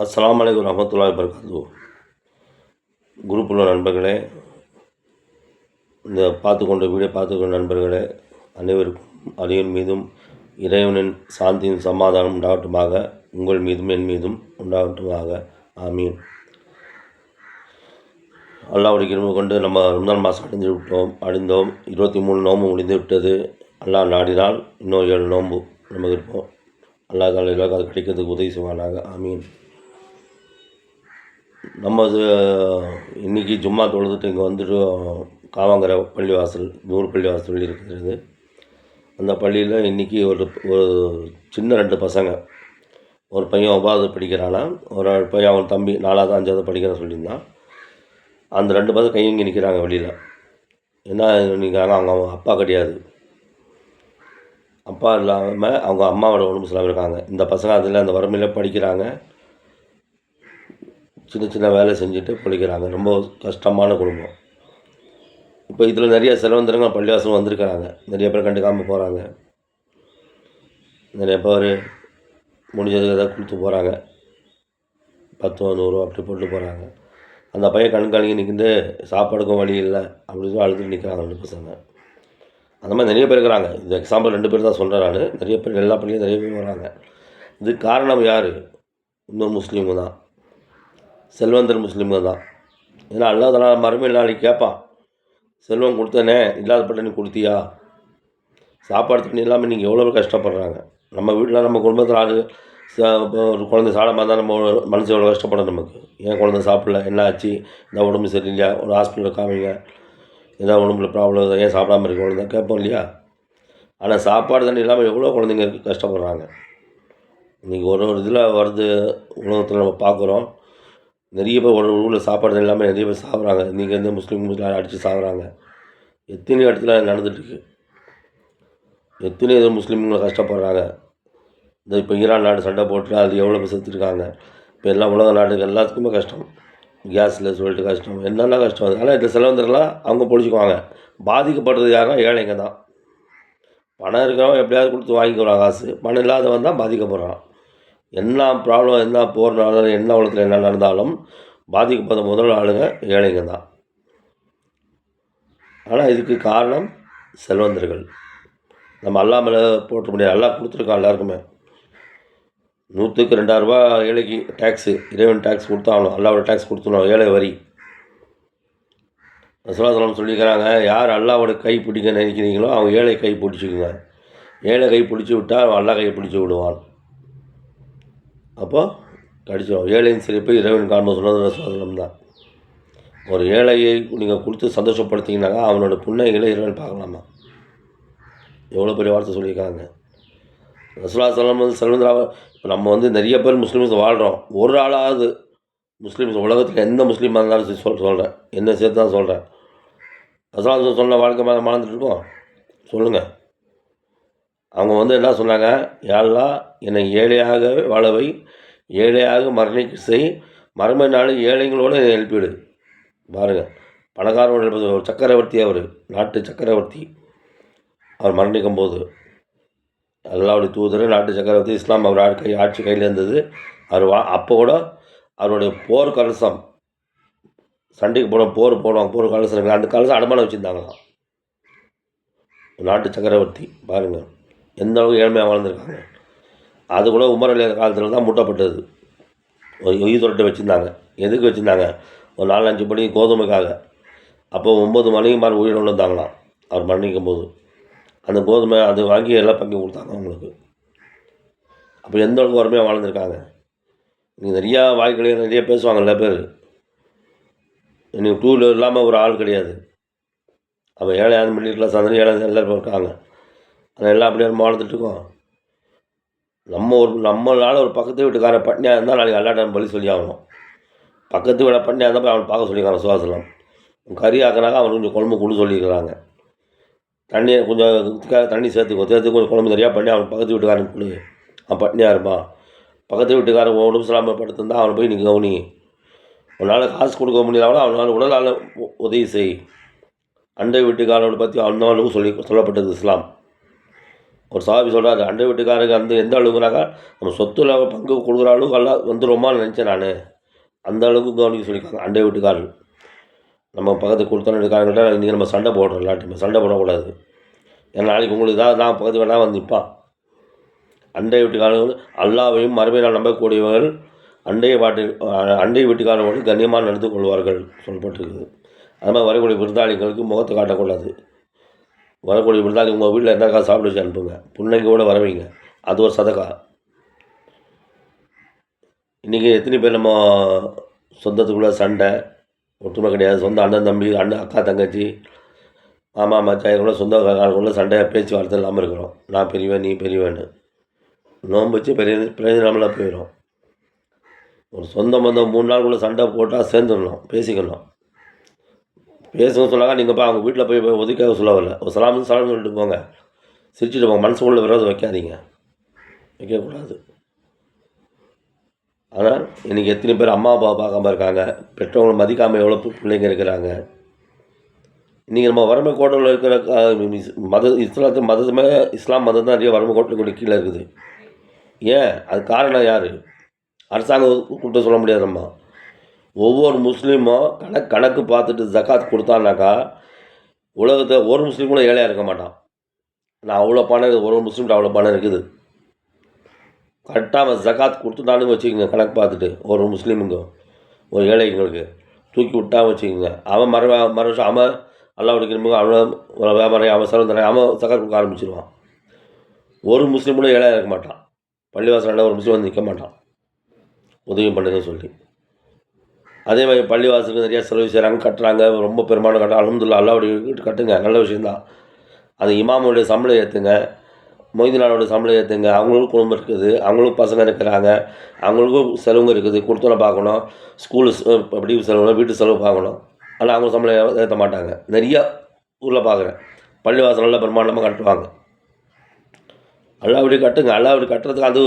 அஸ்ஸலாமு அலைக்கும் வரஹ்மத்துல்லாஹி வபரகாத்துஹு. குரூப்பில் உள்ள நண்பர்களே, இந்த வீடியோ பார்த்துக்கொண்ட நண்பர்களே, அனைவருக்கும் அடியின் மீதும் இறைவனின் சாந்தியும் சமாதானம் உண்டாகட்டுமாக. உங்கள் மீதும் என் மீதும் உண்டாகட்டுமாக. ஆமீன். அல்லாஹ்வுடைய கிருபை கொண்டு நம்ம ரம்ஜான் மாதம் அடைந்தோம். 23 நோன்பு முடிந்து விட்டது. அல்லாஹ் நாடினால் இன்னும் 7 நோன்பு நமக்கு இருப்போம். அல்லாஹ் தாலா அது கிடைக்கிறதுக்கு உதவி செய்வானாக. ஆமீன். நம்ம இன்றைக்கி ஜும்மா தொழுதுட்டு இங்கே வந்துட்டு காவாங்கரை பள்ளிவாசல், நூறு பள்ளிவாசல் இருக்கிறது. அந்த பள்ளியில் இன்றைக்கி ஒரு சின்ன 2 பசங்க, ஒரு பையன் 9வது படிக்கிறானா, ஒரு பையன் அவன் தம்பி 4வது 5வது படிக்கிறான்னு சொல்லியிருந்தான். அந்த 2 பசங்க கையங்கி நிற்கிறாங்க வெளியில். என்ன நிற்கிறாங்க, அவங்க அப்பா கிடையாது. அப்பா இல்லாமல் அவங்க அம்மாவோட உடம்பு சரியில்லாமல் இருக்காங்க. இந்த பசங்க அதில் அந்த வறுமையில் படிக்கிறாங்க, சின்ன சின்ன வேலை செஞ்சுட்டு பிழைக்கிறாங்க. ரொம்ப கஷ்டமான குடும்பம். இப்போ இதில் நிறைய செலவந்தரங்க பள்ளிவாசல் வந்திருக்கிறாங்க. நிறைய பேர் கண்டுக்காமல் போகிறாங்க. நிறைய பேர் முடிஞ்சது எதாவது கொடுத்து போகிறாங்க. 10 100 அப்படி போட்டு போகிறாங்க. அந்த பையன் கண்காணிக்க நிற்கிது, சாப்பாடுக்கும் வழி இல்லை அப்படின்னு சொல்லி அழுதுட்டு நிற்கிறாங்க 2 பசங்க. அந்த மாதிரி நிறைய பேர் இருக்கிறாங்க. இந்த எக்ஸாம்பிள் 2 பேர் தான் சொல்கிறேன் நான். நிறைய பேர் எல்லா பள்ளியும் நிறைய பேர் வராங்க. இதுக்கு காரணம் யார்? இன்னொரு முஸ்லீமு தான், செல்வந்தர் முஸ்லீம்கள் தான். ஏன்னா அல்லாஹ் தஆலா மறுமையில் நாளைக்கு கேட்பான், செல்வம் கொடுத்தனே இல்லாதப்பட்ட நீ கொடுத்தியா? சாப்பாடு தண்ணி இல்லாமல் நீங்கள் எவ்வளோ கஷ்டப்படுறாங்க. நம்ம வீட்டில் நம்ம குடும்பத்தில் ஆள் ஒரு குழந்தை சாப்பிடாம இருந்தால் நம்ம மனசு எவ்வளோ கஷ்டப்படும் நமக்கு. ஏன் குழந்தை சாப்பிடல, என்ன ஆச்சு, இந்த உடம்பு சரியில்லையா, ஒரு ஹாஸ்பிட்டலில் காமிங்க, ஏதாவது உடம்புல ப்ராப்ளம், ஏன் சாப்பிடாம இருக்க குழந்தை கேட்போம் இல்லையா? ஆனால் சாப்பாடு தண்ணி இல்லாமல் எவ்வளோ குழந்தைங்க கஷ்டப்படுறாங்க. இன்றைக்கி ஒரு இதில் வருது, உலகத்தில் நம்ம பார்க்குறோம். நிறைய பேர் ஒரு ஊரில் சாப்பாடு இல்லாமல் நிறைய பேர் சாப்பிட்றாங்க. இன்றைக்கி வந்து முஸ்லீம் அடித்து சாப்பிட்றாங்க. எத்தனை இடத்துல நடந்துகிட்ருக்கு. எத்தனை முஸ்லீம்களை கஷ்டப்படுறாங்க. இந்த இப்போ ஈரான் நாடு சண்டை போட்டு அது எவ்வளோ பேர் செத்துருக்காங்க. இப்போ எல்லா உலக நாடுகள் எல்லாத்துக்குமே கஷ்டம். கேஸில் சொல்லிட்டு கஷ்டம், என்னென்ன கஷ்டம். ஆனால் இந்த செலவந்தரெலாம் அவங்க பொழிச்சுக்குவாங்க. பாதிக்கப்படுறது யாருன்னா ஏழைங்க தான். பணம் இருக்கிறவங்க எப்படியாவது கொடுத்து வாங்கிக்கிறான் காசு. பணம் இல்லாதவன் தான் பாதிக்கப்படுறான். என்ன ப்ராப்ளம், என்ன போகிறனால, என்ன உலகத்தில் என்ன நடந்தாலும் பாதிக்கப்படுற முதல் ஆளுங்க ஏழைங்க தான். ஆனால் இதுக்கு காரணம் செல்வந்தர்கள். நம்ம அல்லாஹ் மேலே போட்ட முடியாது. அல்லாஹ் கொடுத்துருக்கான் எல்லாருக்குமே. 100க்கு 2000 ரூபா ஏழைக்கு டேக்ஸு, இறைவன் டேக்ஸ் கொடுத்தாலும், அல்லாவோட டேக்ஸ் கொடுத்துடணும், ஏழை வரி. ரசூலுல்லாஹ் சொல்லியிருக்கிறாங்க, யார் அல்லாவோட கை பிடிக்க நினைக்கிறீங்களோ அவங்க ஏழை கை பிடிச்சிக்குங்க. ஏழை கை பிடிச்சி விட்டால் அல்லா கை பிடிச்சி விடுவான். அப்போது கடிச்சிடும். ஏழையின் சிரிப்பு இறைவன் காண்ப சொன்னது ரசூலுல்லாஹ் தான். ஒரு ஏழையை நீங்கள் கொடுத்து சந்தோஷப்படுத்திங்கனாக்கா அவனோட புண்ணைகளை இறைவன் பார்க்கலாமா? எவ்வளோ பெரிய வார்த்தை சொல்லியிருக்காங்க. ரசூலுல்லாஹ் செல்வந்தராக. இப்போ நம்ம வந்து நிறைய பேர் முஸ்லீம்ஸ் வாழ்கிறோம். ஒரு ஆளாவது முஸ்லீம்ஸ், உலகத்தில் எந்த முஸ்லீமாக இருந்தாலும் சொல்கிறேன், என்ன சேர்த்து தான் சொல்கிறேன். ரசூலுல்லாஹ் சொன்ன வாழ்க்கை மேலே மறந்துட்டுருக்கோம் சொல்லுங்கள். அவங்க வந்து என்ன சொன்னாங்க, யா அல்லாஹ் என்னை ஏழையாக வாழவை, ஏழையாக மரணிக்க செய், மறுமை நாள் ஏழைங்களோடு எழுப்பிவிடு. பாருங்கள், பணக்காரோட ஒரு சக்கரவர்த்தி, அவர் நாட்டு சக்கரவர்த்தி. அவர் மரணிக்கும் போது அல்லாஹ்வுடைய தூதர், நாட்டு சக்கரவர்த்தி, இஸ்லாம் அவர் ஆட்சி கையில் இருந்தது. அவர் அப்போ கூட அவருடைய போர் கலசம், சண்டைக்கு போடுவாங்க போர் கலசம், அந்த கலசம் அடமானம் வச்சுருந்தாங்களாம். நாட்டு சக்கரவர்த்தி பாருங்கள் எந்த அளவுக்கு ஏழ்மையாக வாழ்ந்துருக்காங்க. அது கூட உமர் அலி காலத்தில் தான் மூட்டப்பட்டது. ஒரு ஈதொரட்டை வச்சுருந்தாங்க. எதுக்கு வச்சுருந்தாங்க? ஒரு 4-5 படி கோதுமைக்காக. அப்போ 9 மணிக்கு உயிரோடு இருந்தாங்களாம் அவர் மரணிக்கும் போது. அந்த கோதுமை அது வாங்கி எல்லாம் பங்கி கொடுத்தாங்க அவங்களுக்கு. அப்போ எந்த அளவுக்கு வறுமையாக வாழ்ந்துருக்காங்க. நீங்கள் நிறையா வாழ்க்கையில் நிறைய பேசுவாங்க நிறைய பேர். இன்றைக்கி 2 வீலர் இல்லாமல் ஒரு ஆள் கிடையாது. அப்போ ஏழையான மிடில் கிளாஸ் அந்த ஏழை எல்லோரும் இருக்காங்க. ஆனால் எல்லாம் அப்படியே வாழ்ந்துட்டுருக்கோம். நம்மளால் ஒரு பக்கத்து வீட்டுக்காரன் பட்னியாக இருந்தால் நாளைக்கு அல்லாட்ட பலி சொல்லி ஆகணும். பக்கத்து வீட பட்னியாக இருந்தால் போய் அவனை பார்க்க சொல்லியிருக்காங்க. சுவாசலம் கறி ஆக்கினாக்கா அவனுக்கு கொஞ்சம் குழம்பு கொண்டு சொல்லியிருக்கிறாங்க. தண்ணியை கொஞ்சம் தண்ணி சேர்த்துக்கோ, கொஞ்சம் குழம்பு நிறையா பண்ணி அவன் பக்கத்து வீட்டுக்காரன் கொடு, அவன் பட்னியாக இருப்பான். பக்கத்து வீட்டுக்காரன் உடம்பு சரியாமல் படுத்திருந்தால் அவனை போய் நீ கவனி. அவனால் காசு கொடுக்க முடியாதவனா அவனால் உடலால் உதவி செய். அண்டை வீட்டுக்காரனோட பற்றி அவனுக்கும் சொல்லப்பட்டது இஸ்லாம். ஒரு சஹாபி சொல்கிறாரு, அண்டை வீட்டுக்காரங்க வந்து எந்த அளவுக்குனாக்கா நம்ம சொத்துல பங்கு கொடுக்குற அளவுக்கு எல்லாம் வந்துருமான்னு நினச்சேன் நான். அந்த அளவுக்கு கவனிக்க சொல்லியிருக்காங்க அண்டை வீட்டுக்காரர். நம்ம பக்கத்து கொடுத்தன வீட்டுக்காரங்கள்ட்ட இன்றைக்கி நம்ம சண்டை போடுறோம், இல்லாட்டி சண்டை போடக்கூடாது. ஏன்னா நாளைக்கு உங்களுக்கு ஏதாவது நான் பக்கத்து வேணா வந்து நிற்பான். அண்டை வீட்டுக்காரர்கள் அல்லாவையும் மறுமை நாள் நம்பக்கூடியவர்கள் அண்டை வீட்டுக்காரர்களோடு கண்ணியமாக நடந்து கொள்வார்கள் சொல்லப்பட்டிருக்குது. அது மாதிரி வரக்கூடிய விருந்தாளிகளுக்கு முகத்தை காட்டக்கூடாது. வரக்கூடிய விருந்தாளி உங்கள் வீட்டில் என்ன காசு சாப்பிட வச்சு அனுப்புங்க, புன்னைக்கோட வரவைங்க, அது ஒரு சதக்கா. இன்றைக்கி எத்தனை பேர் நம்ம சொந்தத்துக்குள்ளே சண்டை ஒற்றுமை கிடையாது. சொந்த அண்ணன் தம்பி, அக்கா தங்கச்சி, மாமா மச்சான் கூட சொந்தக்காரங்களுக்குள்ள சண்டையாக பேச்சுவார்த்தை இல்லாமல் இருக்கிறோம். நான் பெரியவன் நீ பெரியவன்னு நோன்பு வச்சு பெரிய பிரயோஜனமெல்லாம் போயிடும். ஒரு சொந்த பந்தம் 3 நாளுக்குள்ளே சண்டை போட்டால் சேர்ந்துடணும், பேசிக்கணும். பேசணும்னு சொன்னாங்க. நீங்கள் போய் அவங்க வீட்டில் போய் ஒதுக்க சொல்ல வரல. ஒரு சலாம்னு சொல்லிட்டு போங்க, சிரிச்சுட்டு போங்க. மனசுக்குள்ள விரோதம் வைக்காதீங்க, வைக்கக்கூடாது. ஆனால் இன்றைக்கி எத்தனை பேர் அம்மா அப்பா பார்க்காம இருக்காங்க, பெற்றவங்களை மதிக்காமல் எவ்வளோ பிள்ளைங்க இருக்கிறாங்க. இன்றைக்கி நம்ம வறுமை கோட்டில் இருக்கிற இஸ்லாம் மதம் தான் நிறைய வறுமை கோட்டில் கீழே இருக்குது. ஏன்? அது காரணம் யார்? அரசாங்கம் கூப்பிட்டு சொல்ல முடியாது. நம்ம ஒவ்வொரு முஸ்லீமும் கணக்கு பார்த்துட்டு ஜக்காத் கொடுத்தான்னாக்கா உலகத்தை ஒரு முஸ்லீம் கூட ஏழையாக இருக்க மாட்டான். நான் அவ்வளோ பணம், ஒரு முஸ்லீம்கிட்ட அவ்வளோ பணம் இருக்குது. கரெக்டாக அவன் ஜக்காத் கொடுத்துட்டான்னு வச்சுக்கோங்க. கணக்கு பார்த்துட்டு ஒரு முஸ்லீமுங்க ஒரு ஏழைங்களுக்கு தூக்கி விட்டான்னு வச்சுக்கோங்க. அவன் மறு வருஷம் அவன் அல்லாவுடைய கிரும்புங்க, அவன் வியாபாரம், அவன் செலவு தரேன், அவன் ஜக்காத் கொடுக்க ஆரம்பிச்சிருவான். ஒரு முஸ்லீம் கூட ஏழையாக இருக்க மாட்டான். பள்ளிவாசலில் ஒரு முஸ்லீம் வந்து நிற்க மாட்டான் உதவி பண்ணுங்கன்னு சொல்லி. அதே மாதிரி பள்ளிவாசலுக்கு நிறையா செலவு செய்கிறாங்க, கட்டுறாங்க, ரொம்ப பெருமானம் கட்டுறாங்க. அல்ஹம்துலில்லாஹ், அல்லாவுடைய வீட்டு கட்டுங்க, நல்ல விஷயந்தான். அது இமாமுடைய சம்பளம் ஏற்றுங்க, மொய்தினாரோட சம்பளம் ஏற்றுங்க. அவங்களுக்கும் குடும்பம் இருக்குது, அவங்களுக்கும் பசங்க இருக்கிறாங்க, அவங்களுக்கும் செலவுங்க இருக்குது, கொடுத்தோன்னு பார்க்கணும், ஸ்கூலு படி செலவு, வீட்டு செலவு பார்க்கணும். ஆனால் அவங்க சம்பளம் ஏற்ற மாட்டாங்க. நிறையா ஊரில் பார்க்குறேன். பள்ளிவாசல் நல்லா பிரம்மாண்டமாக கட்டுவாங்க. அல்லாவுடைய கட்டுங்க, அல்லாவுடைய கட்டுறதுக்கு அது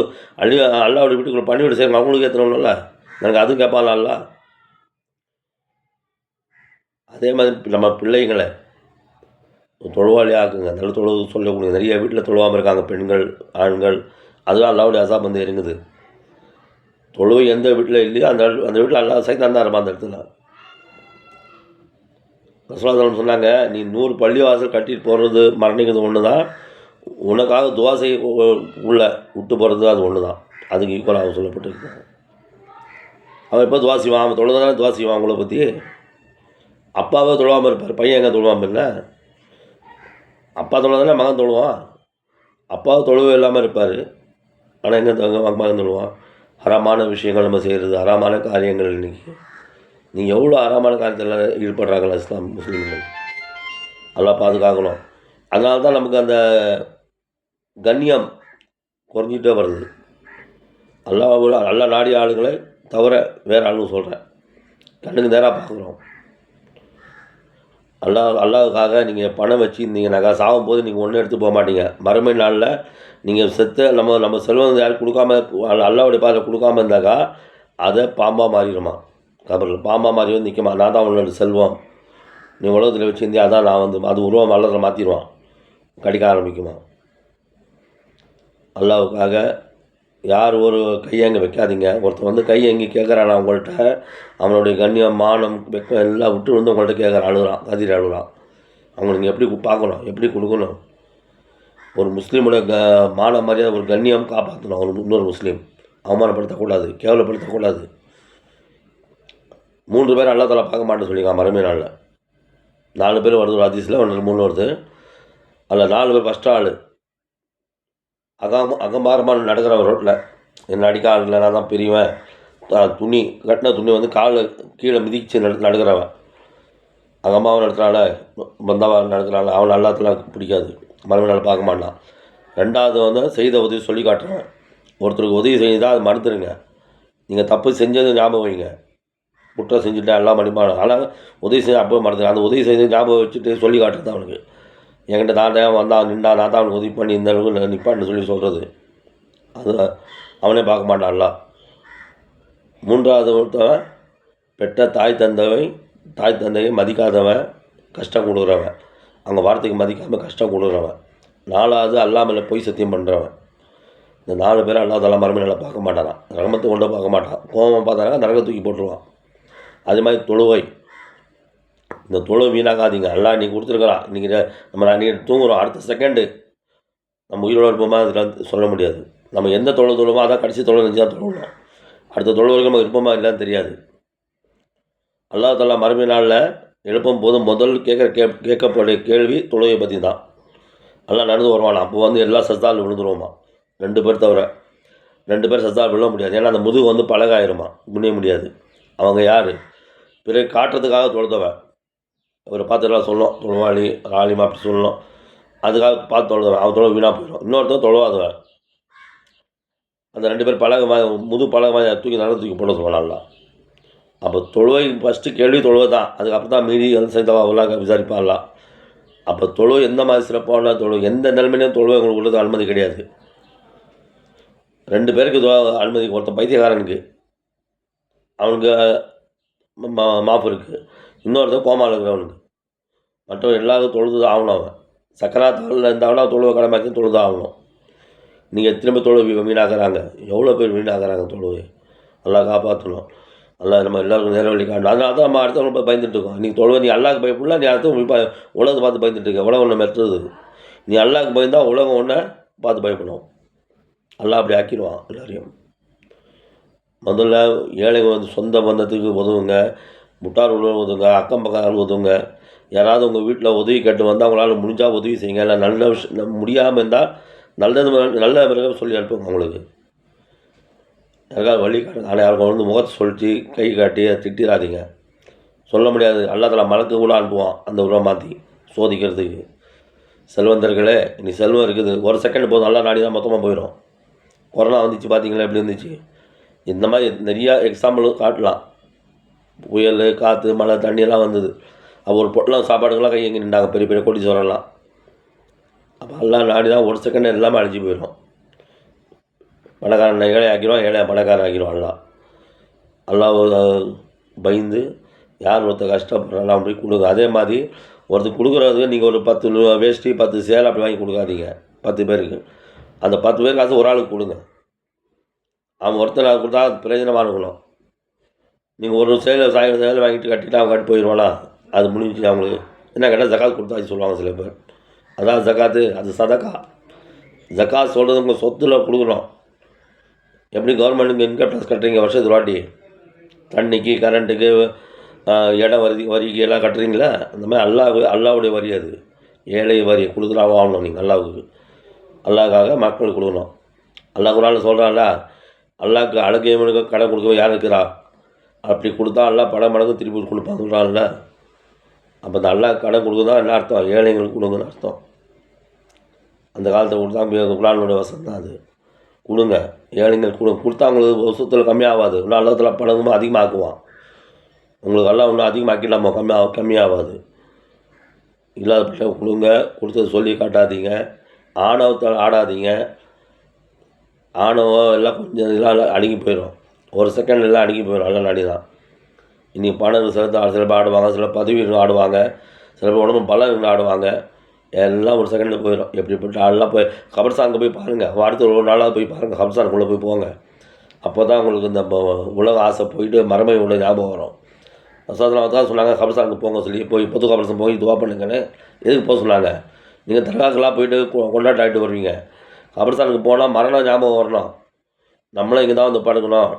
அல்லாவுடைய வீட்டுக்குள்ள பணி வீடு செய்யணும், அவங்களுக்கு ஏற்றணும்ல. எனக்கு அதுவும் கேட்பான்ல. அதே மாதிரி நம்ம பிள்ளைங்களை தொழுவாளி ஆக்குங்க. நல்ல தொழுவு சொல்லக்கூடிய நிறைய வீட்டில் தொழுவாமல் இருக்காங்க, பெண்கள் ஆண்கள். அதுவும் அல்லாவுடைய அசாப் வந்து இறங்குது. தொழுவை எந்த வீட்டில் இல்லையோ அந்த வீட்டில் அல்லா சைத்தான் தான் இருப்பான் அந்த இடத்துல. ரசூலுல்லாஹ் சொன்னாங்க, நீ 100 பள்ளிவாசல் கட்டிட்டு போகிறது மரணிக்கிறது ஒன்று தான், உனக்காக துவா செய்ய உள்ள விட்டு போகிறது அது ஒன்று தான். அதுக்கு ஈக்குவலாக சொல்லப்பட்டிருக்கு. அவன் எப்போ துவா செய்வான்? அவன் தொழுதானே துவா செய்வான். அவங்கள பற்றி அப்பாவே தொழுவாமல் இருப்பார், பையன் எங்கே தொழுவாமல் இல்லை? அப்பா தொழுதானே மகன் தொழுவான். அப்பாவை தொழுவே இல்லாமல் இருப்பார், ஆனால் எங்கே மகன் தொழுவான்? அறமான விஷயங்கள் நம்ம செய்கிறது, அறமான காரியங்கள். இன்றைக்கி நீங்கள் எவ்வளோ அறமான காரியத்தில் ஈடுபடுறாங்களா இஸ்லாம் முஸ்லீம்கள்? நல்லா பாதுகாக்கணும். அதனால தான் நமக்கு அந்த கண்ணியம் குறைஞ்சிட்டே வருது. நல்லா நாடிய ஆளுங்களை தவிர வேறு ஆளுங்க சொல்கிறேன், கண்ணுக்கு நேராக பார்க்குறோம். அல்லாவுக்காக நீங்கள் பணம் வச்சுருந்தீங்கனாக்கா சாகும்போது நீங்கள் ஒன்றும் எடுத்து போக மாட்டீங்க. மறுமை நாளில் நீங்கள் செத்த நம்ம செல்வம் யாரும் கொடுக்காம, அல்லாவுடைய பாதையில் கொடுக்காம இருந்தாக்கா அதை பாம்பாக மாறிடுமா, கபரில் பாம்பாக மாறி வந்து நிற்குமா. நான் தான் உன்னோட செல்வம், நீ உலகத்தில் வச்சுருந்தே அதான் நான் வந்து, அது உருவம் அல்லதில் மாற்றிடுவான், கடிக்க ஆரம்பிக்குமா. அல்லாவுக்காக யார் ஒரு கையங்க வைக்காதீங்க. ஒருத்தர் வந்து கையங்கி கேட்குறான் அவங்கள்ட்ட, அவனுடைய கண்ணியம் மானம் வெக்கம் எல்லாம் விட்டு வந்து உங்கள்கிட்ட கேட்குறான், அழுகிறான், கதிரி அழுகிறான். அவங்களுக்கு எப்படி பார்க்கணும், எப்படி கொடுக்கணும்? ஒரு முஸ்லீமோட மான மரியாதை, ஒரு கண்ணியம் காப்பாற்றணும். அவர் இன்னொரு முஸ்லீம் அவமானப்படுத்தக்கூடாது, கேவலப்படுத்தக்கூடாது. 3 பேர் அல்லா தஆலா பார்க்க மாட்டேன்னு சொல்லியிருக்கான் மறுமை நாளில். 4 பேர் வருது ஒரு ஹதீஸில், 3 வருது. அதில் 4 பேர் ஃபஸ்ட்டு ஆள் அகம்பாரமாக நடக்கிறவன் ரோட்டில், என்னை அடிக்க ஆள் இல்லை, நான் தான் பெரியவன், துணி கட்டின துணி வந்து காலில் கீழே மிதிச்சு நடக்கிறவன், அகம்பாவை நடத்துகிறாள், பந்தாவாக நடக்கிறாள், அவன் எல்லாத்துலாம் பிடிக்காது, மறுமை நாள் பார்க்க மாட்டான். 2வது வந்து செய்த உதவி சொல்லி காட்டுறவன். ஒருத்தருக்கு உதவி செஞ்சுதான் அது மறுத்துருங்க. நீங்கள் தப்பு செஞ்சது ஞாபகம் வைங்க, குற்றம் செஞ்சுட்டேன் எல்லாம் மன்னிப்பான, ஆனால் உதவி செஞ்சு அப்போ மறந்துடுங்க. அந்த உதவி செஞ்சு ஞாபகம் வச்சுட்டு சொல்லி காட்டுறது அவனுக்கு, என்கிட்ட தான் வந்தான் நின்றா, நான் தான் அவனுக்கு உதவி பண்ணி இந்த அளவுக்கு நிற்பான்னு சொல்லி சொல்கிறது. அது அவனே பார்க்க மாட்டான்ல. 3வது ஒருத்தவன் பெற்ற தாய் தந்தையை மதிக்காதவன், கஷ்டம் கொடுக்குறவன், அவங்க வார்த்தைக்கு மதிக்காமல் கஷ்டம் கொடுக்குறவன், 4வது அல்லாஹ் மேல பொய் சத்தியம் பண்ணுறவன். இந்த 4 பேரை அல்லாஹ் தஆலா மறுமை நாளில் பார்க்க மாட்டானாம். ரஹமத்து கொண்டு பார்க்க மாட்டான். கோபம் பார்த்தானா நரக தூக்கி போட்டுருவான். அது மாதிரி தொழுவை. இந்த தொழுவை வீணாக்காதீங்க. அல்லாஹ் இன்றைக்கி கொடுத்துருக்குறான். இன்றைக்கி நம்ம அன்றைக்கி தூங்குகிறோம். அடுத்த செகண்டு நம்ம உயிரோடு இருப்போமா அதில் சொல்ல முடியாது. நம்ம எந்த தொழுவோமோ அதான் கடைசி தொழில் நினச்சி தான் தொழணும். அடுத்த தொழில் வரைக்கும் நம்ம இருப்போமா இல்லைன்னு தெரியாது. அல்லாஹ் தஆலா மறுமை நாளில் எழுப்பும் போது முதல் கேட்கப்படைய கேள்வி தொழுகையை பற்றி தான். எல்லாம் நடந்து வருவானா. அப்போ எல்லா சஜ்தாவில் விழுந்துருவோமா. 2 பேர் தவிர 2 பேர் சஜ்தாவில் விழ முடியாது. ஏன்னா அந்த முதுகு பழகாயிருமா, குனிய முடியாது. அவங்க யார்? பிறகு காட்டுறதுக்காக தொழுதவன். அவரை பார்த்து எல்லாம் சொல்லணும், தொழுவாளி ஆலிமா அப்படி சொல்லணும். அதுக்காக பார்த்து தொழுதவன். அவன் தொழுவ வீணாக போயிடும். இன்னொருத்தர் தொழுவாதவன். அந்த 2 பேர் பழகமாக தூக்கி தூக்கி போட சொல்லலாம்ல. அப்போ தொழுவை ஃபஸ்ட்டு கேள்வி தொழுவை தான். அதுக்கப்புறம் தான் மீதி செய்தவெல்லாம் விசாரிப்பாங்களாம். அப்போ தொழுவை எந்த மாதிரி சிறப்பான தொழுவை, எந்த நிலைமையிலும் தொழுவை உங்களுக்கு உள்ளது அனுமதி கிடையாது. 2 பேருக்கு அனுமதி. ஒருத்தன் பைத்தியக்காரனுக்கு அவனுக்கு மாப்பு இருக்குது. இன்னொருத்தன் கோமாவில் இருக்கிறவனுக்கு. மற்றவன் எல்லாரும் தொழுது தான் ஆகணும். அவன் சக்கராத்தாளில் இருந்தாலும் தொழுவை கடமைக்கு தொழுது ஆகணும். நீங்கள் திரும்ப தொழுவை வீணாக்குறாங்க. எவ்வளோ பேர் வீணாக்குறாங்க தொழுவை. நல்லா காப்பாற்றணும். நல்லா நம்ம எல்லோருக்கும் நேர வழி காட்டணும். அதனால தான் நம்ம அடுத்தவங்க போய் பயந்துட்டு இருக்கோம். நீ தொழுவை நீ அல்லாஹ்க்கு பயப்படல, நீ அடுத்தவங்க உலகத்தை பார்த்து பயந்துட்டு இருக்க. உலகம் ஒன்று மெத்துறது. நீ அல்லாஹ்க்கு பயந்தால் உலகம் ஒன்றை பார்த்து பயப்படும். அல்லாஹ் அப்படி ஆக்கிடுவான் எல்லாரையும். முதல்ல ஏழைங்க சொந்த பந்தத்துக்கு உதவுங்க, முட்டார் உதவுங்க, அக்கம் பக்கம் உதவுங்க. யாராவது உங்கள் வீட்டில் உதவி கேட்டு வந்தால் அவங்களால முடிஞ்சால் உதவி செய்யுங்க. இல்லை நல்ல விஷயம் முடியாமல் இருந்தால் நல்ல பிறகு சொல்லி அனுப்புங்க. அவங்களுக்கு யாருக்காவது வழி காட்டுங்க. ஆனால் யாருக்கும் முகத்தை சொல்லிட்டு கை காட்டி திட்டிடாதீங்க. சொல்ல முடியாது. அல்லாஹ் தஆலா மலக்கு கூட அனுப்புவான் அந்த உருவம் மாற்றி சோதிக்கிறதுக்கு. செல்வந்தர்களே, இனி செல்வம் இருக்குது, ஒரு செகண்ட் போதும் நல்லா நாடி தான் மொத்தமாக போயிடும். கொரோனா வந்துச்சு பார்த்தீங்களா எப்படி இருந்துச்சு. இந்த மாதிரி நிறையா எக்ஸாம்பிள் காட்டலாம். புயல், காற்று, மழை, தண்ணியெல்லாம் வந்தது. அப்போ ஒரு பொட்டலாம் சாப்பாடுக்கெல்லாம் கை எங்கே நின்றாங்க பெரிய பெரிய கோடீஸ்வரம்லாம். அப்போ எல்லாம் நாடி தான் ஒரு செகண்ட் எல்லாமே அழிஞ்சு போயிடும். பணக்காரன் ஏழை ஆக்கிடுவான், ஏழை பணக்காரன் ஆக்கிடுவான். அல்லாஹ் பயந்து யார் ஒருத்தர் கஷ்டப்படுறாங்களோ அப்படி கொடுங்க. அதே மாதிரி ஒருத்தர் கொடுக்குறதுக்கு நீங்கள் ஒரு 10 வேஷ்டி 10 சேலை அப்படி வாங்கி கொடுக்காதீங்க 10 பேருக்கு. அந்த 10 பேருக்கு காசு ஒரு ஆளுக்கு கொடுங்க. அவன் ஒருத்தர் கொடுத்தா அது பிரயோஜனமாக இருக்கணும். நீங்கள் ஒரு சேலை வாங்கிட்டு கட்டிட்டு அவன் கட்டி போயிடுவானா, அது முடிஞ்சிச்சு. அவங்களுக்கு என்ன கேட்டால் ஜக்காத் கொடுத்தாச்சு சொல்லுவாங்க சில பேர். அதான் ஜக்காத்து, அது சதக்கா. ஜக்காத் சொல்கிறது உங்கள் சொத்தில் கொடுக்கணும். எப்படி கவர்மெண்ட்டுக்கு இன்கம் டேக்ஸ் கட்டுறீங்க வருஷத்துக்கு வாட்டி, தண்ணிக்கு கரண்ட்டுக்கு இடம் வரிக்கு எல்லாம் கட்டுறீங்களா, அந்த மாதிரி அல்லாவுடைய வரி. அது ஏழை வரி கொடுக்குறா வாங்கணும். நீங்கள் அல்லாஹ்க்காக மக்களுக்கு கொடுக்கணும். அல்லாஹ் குர்ஆன்ல சொல்கிறான்ல, அல்லாஹ்க்கு அழகியவனுக்கு கடன் கொடுக்க யார் இருக்கிறா, அப்படி கொடுத்தா அல்லாஹ் பல மடங்கு திருப்பி கொடுப்பாங்க சொல்கிறான்ல. அப்போ அந்த அல்லாஹ் கடன் கொடுக்குதான் என்ன அர்த்தம், ஏழைங்களுக்கு கொடுங்கன்னு அர்த்தம். அந்த காலத்தில் கொடுத்தா குர்ஆனுடைய வசனம் தான் அது. கொடுங்க, ஏழைங்களுக்கு கொடுத்தா அவங்களுக்கு சொத்தில் கம்மியாகாது. இன்னும் அல்லாஹ் பணமும் அதிகமாக்குவான். உங்களுக்கு எல்லாம் இன்னும் அதிகமாக்கிடலாமா, கம்மியாகாது. இல்லாத பட்சம் கொடுங்க. கொடுத்தது சொல்லி காட்டாதீங்க. ஆணவத்தால் ஆடாதீங்க. ஆணவம் எல்லாம் கொஞ்சம் இதெல்லாம் அடங்கி போயிடும். ஒரு செகண்ட் எல்லாம் அடங்கி போயிடும். எல்லாம் நாடி தான். இன்றைக்கி பணம் சில பேர் ஆடுவாங்க, சில பதவி ஆடுவாங்க, சில பேர் உடம்பு பலம் ஆடுவாங்க. எல்லாம் ஒரு செகண்டில் போயிடும். எப்படிப்பட்ட ஆள்லாம் போய் கபர்ஸ்தானுக்கு போய் பாருங்கள். அடுத்த ஒரு நாளாக போய் பாருங்கள், கபர்ஸ்தானுக்குள்ளே போய் போங்க. அப்போ தான் உங்களுக்கு இந்த உலக ஆசை போயிட்டு மறுமை உள்ள ஞாபகம் வரும். ரசூலுல்லாஹ் தான் சொன்னாங்க கபர்ஸ்தானுக்கு போங்க சொல்லி. போய் பொது கபர்ஸ்தான் போய் துவா பண்ணுங்கன்னு எதுக்கு போக சொன்னாங்க. நீங்கள் தர்காக்கெல்லாம் போயிட்டு கொண்டாட்டம் ஆகிட்டு வருவீங்க. கபர்ஸ்தானுக்கு போனால் மரணம் ஞாபகம் வரணும். நம்மளும் இங்கே தான் வந்து படுக்கணும்.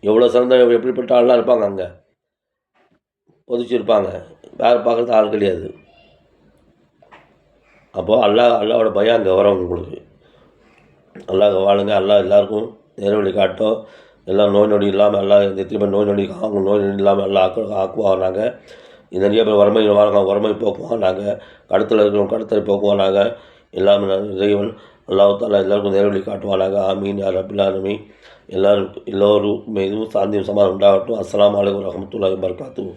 எவ்வளோ சிறந்த எப்படிப்பட்ட ஆள்லாம் இருப்பாங்க அங்கே, பொதிச்சு இருப்பாங்க. வேறு பார்க்குறது ஆள் கிடையாது. அப்போது அல்லாவோட பயம் அங்கே வரும் உங்களுக்கு. அல்லாஹ் வாழுங்க. அல்லாஹ் எல்லாருக்கும் நேர்வழி காட்டும். எல்லாம் நோய் நொடி இல்லாமல் எல்லாம் எத்தனை பேர் நோய் நொடி இல்லாமல் எல்லாம் ஆக்குவாங்க. நாங்கள் நிறைய பேர் வறுமை போக்குவோம். நாங்கள் கடத்தில் இருக்கிறவங்க கடத்தலை போக்குவோம். நாங்கள் எல்லாமே இறைவன் அல்லாஹ் தஆலா எல்லாருக்கும் நேர்வழி காட்டுவானாங்க. ஆமீன் யா ரப்பில் ஆலமீன். எல்லோரும் மீதும் சாந்தியும் சமாதானம் உண்டாகட்டும். அஸ்ஸலாமு அலைக்கும் வரஹ்மத்துல்லாஹி வபரகாத்துஹு.